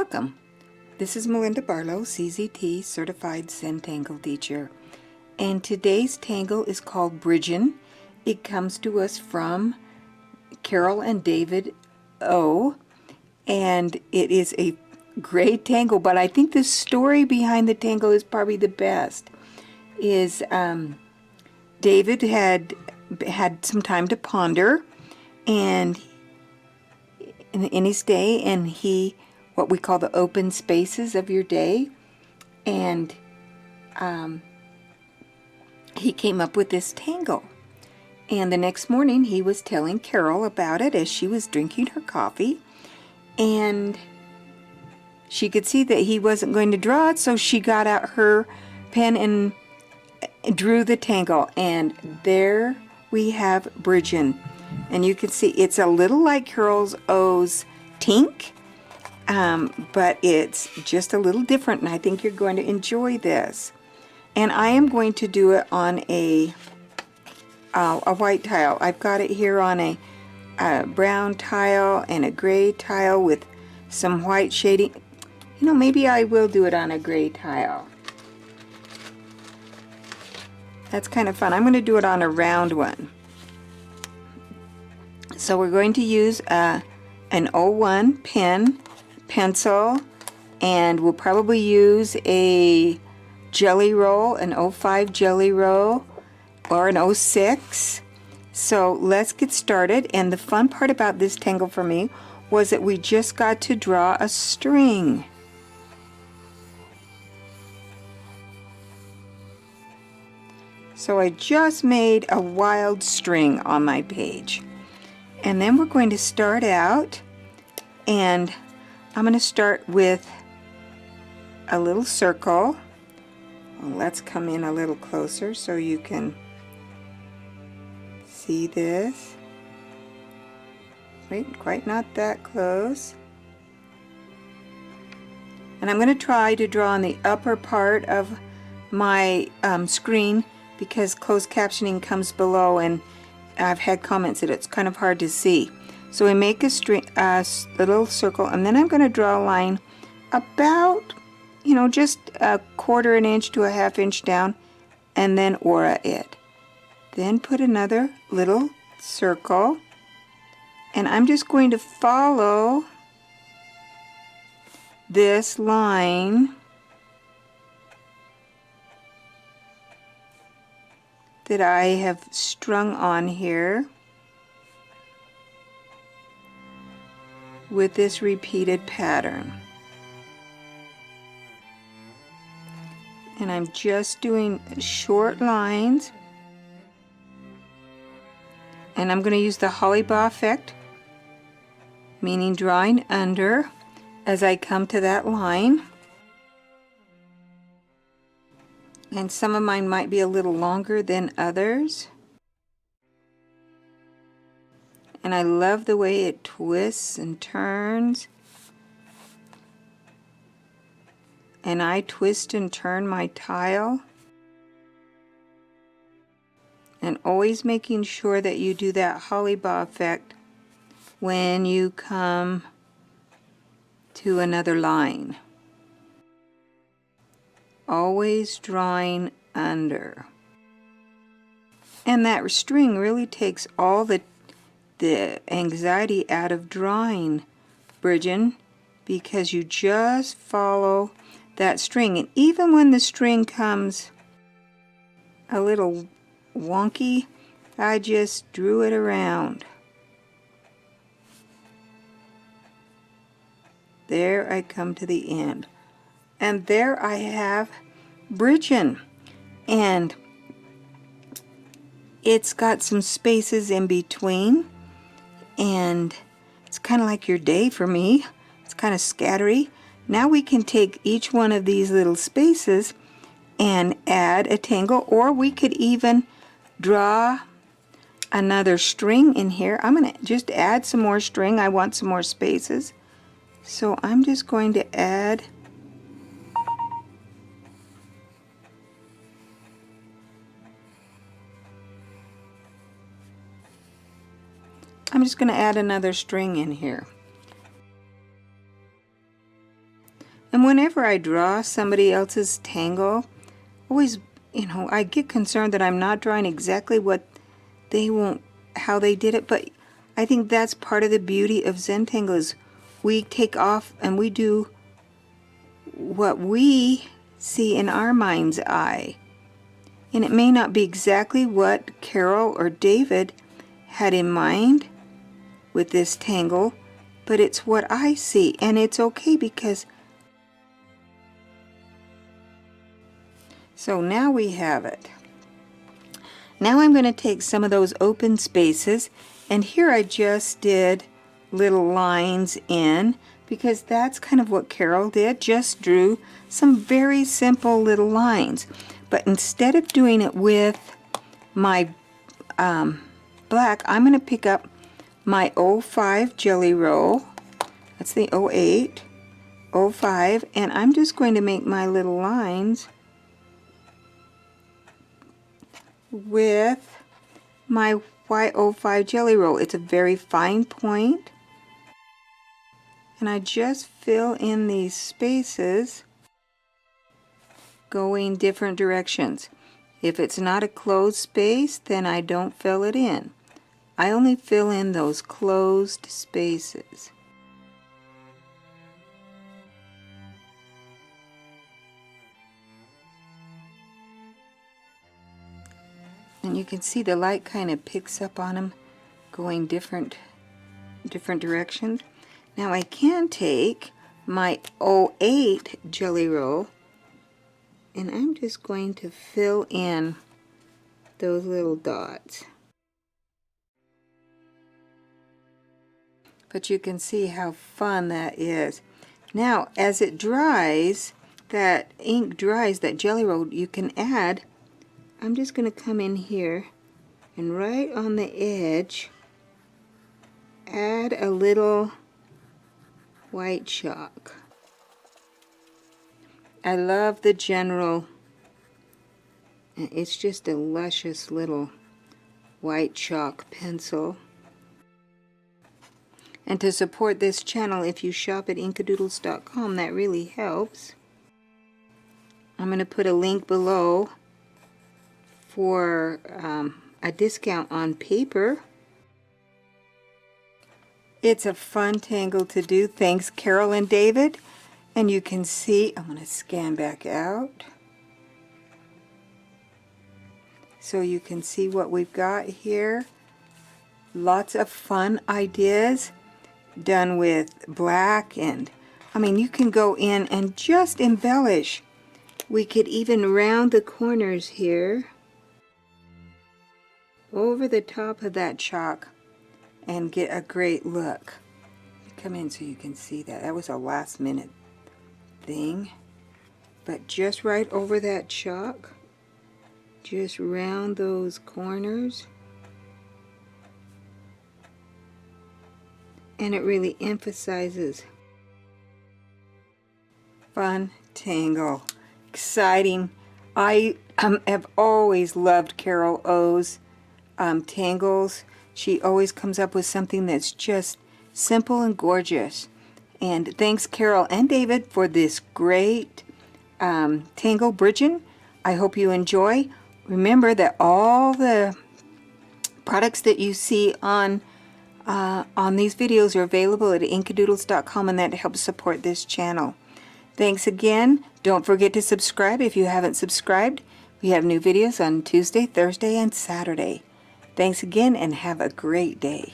Welcome. This is Melinda Barlow, CZT Certified Tangle Teacher, and today's tangle is called Bridgen. It comes to us from Carol and David O, and it is a great tangle, but I think the story behind the tangle is probably the best. David had some time to ponder and in his day, and what we call the open spaces of your day, and he came up with this tangle. And the next morning he was telling Carol about it as she was drinking her coffee, and she could see that he wasn't going to draw it, so she got out her pen and drew the tangle, and there we have Bridgen. And you can see it's a little like Carol's O's Tink, but it's just a little different, and I think you're going to enjoy this. And I am going to do it on a white tile. I've got it here on a brown tile and a gray tile with some white shading. You know, maybe I will do it on a gray tile. That's kind of fun. I'm going to do it on a round one. So we're going to use an 01 pencil, and we'll probably use a jelly roll, an 05 jelly roll, or an 06. So let's get started. And the fun part about this tangle for me was that we just got to draw a string. So I just made a wild string on my page. And then we're going to start out, and I'm going to start with a little circle. Well, let's come in a little closer so you can see this. Wait, quite not that close. And I'm going to try to draw on the upper part of my screen, because closed captioning comes below, and I've had comments that it's kind of hard to see. So we make a little circle, and then I'm going to draw a line about, just a 1/4 inch to a 1/2 inch down, and then aura it. Then put another little circle, and I'm just going to follow this line that I have strung on here with this repeated pattern. And I'm just doing short lines, and I'm going to use the Hollybaugh effect, meaning drawing under as I come to that line. And some of mine might be a little longer than others. And I love the way it twists and turns. And I twist and turn my tile. And always making sure that you do that Hollybaugh effect when you come to another line. Always drawing under. And that string really takes all the anxiety out of drawing, Bridgen, because you just follow that string. And even when the string comes a little wonky, I just drew it around. There I come to the end. And there I have Bridgen, and it's got some spaces in between, and it's kind of like your day for me. It's kind of scattery. Now we can take each one of these little spaces and add a tangle, or we could even draw another string in here. I'm going to just add some more string. I want some more spaces, so I'm just going to add another string in here. whenever I draw somebody else's tangle, always, you know, I get concerned that I'm not drawing exactly what they want, how they did it, but I think that's part of the beauty of Zentangle is we take off and we do what we see in our mind's eye. And it may not be exactly what Carol or David had in mind with this tangle, but it's what I see, and it's okay because so now we have it. Now I'm going to take some of those open spaces, and here I just did little lines in because that's kind of what Carol did, just drew some very simple little lines. But instead of doing it with my black, I'm going to pick up my 05 Jelly Roll. That's the 08, 05, and I'm just going to make my little lines with my Y05 Jelly Roll. It's a very fine point, and I just fill in these spaces going different directions. If it's not a closed space, then I don't fill it in. I only fill in those closed spaces. And you can see the light kind of picks up on them going different directions. Now I can take my 08 Jelly Roll and I'm just going to fill in those little dots. But you can see how fun that is. Now as it dries, that ink dries, that Jelly Roll, you can add, I'm just going to come in here and right on the edge add a little white chalk. I love the general, it's just a luscious little white chalk pencil. And to support this channel, if you shop at Inkidoodles.com, that really helps. I'm going to put a link below for a discount on paper. It's a fun tangle to do. Thanks, Carol and David. And you can see, I'm going to scan back out so you can see what we've got here. Lots of fun ideas done with black, and I mean you can go in and just embellish. We could even round the corners here over the top of that chalk and get a great look. Come in so you can see that. That was a last minute thing, but just right over that chalk, just round those corners, and it really emphasizes. Fun tangle, exciting. I have always loved Carol O's tangles. She always comes up with something that's just simple and gorgeous. And thanks Carol and David for this great tangle, Bridgen. I hope you enjoy. Remember that all the products that you see on these videos are available at Inkidoodles.com, and that helps support this channel. Thanks again. Don't forget to subscribe if you haven't subscribed. We have new videos on Tuesday, Thursday, and Saturday. Thanks again, and have a great day.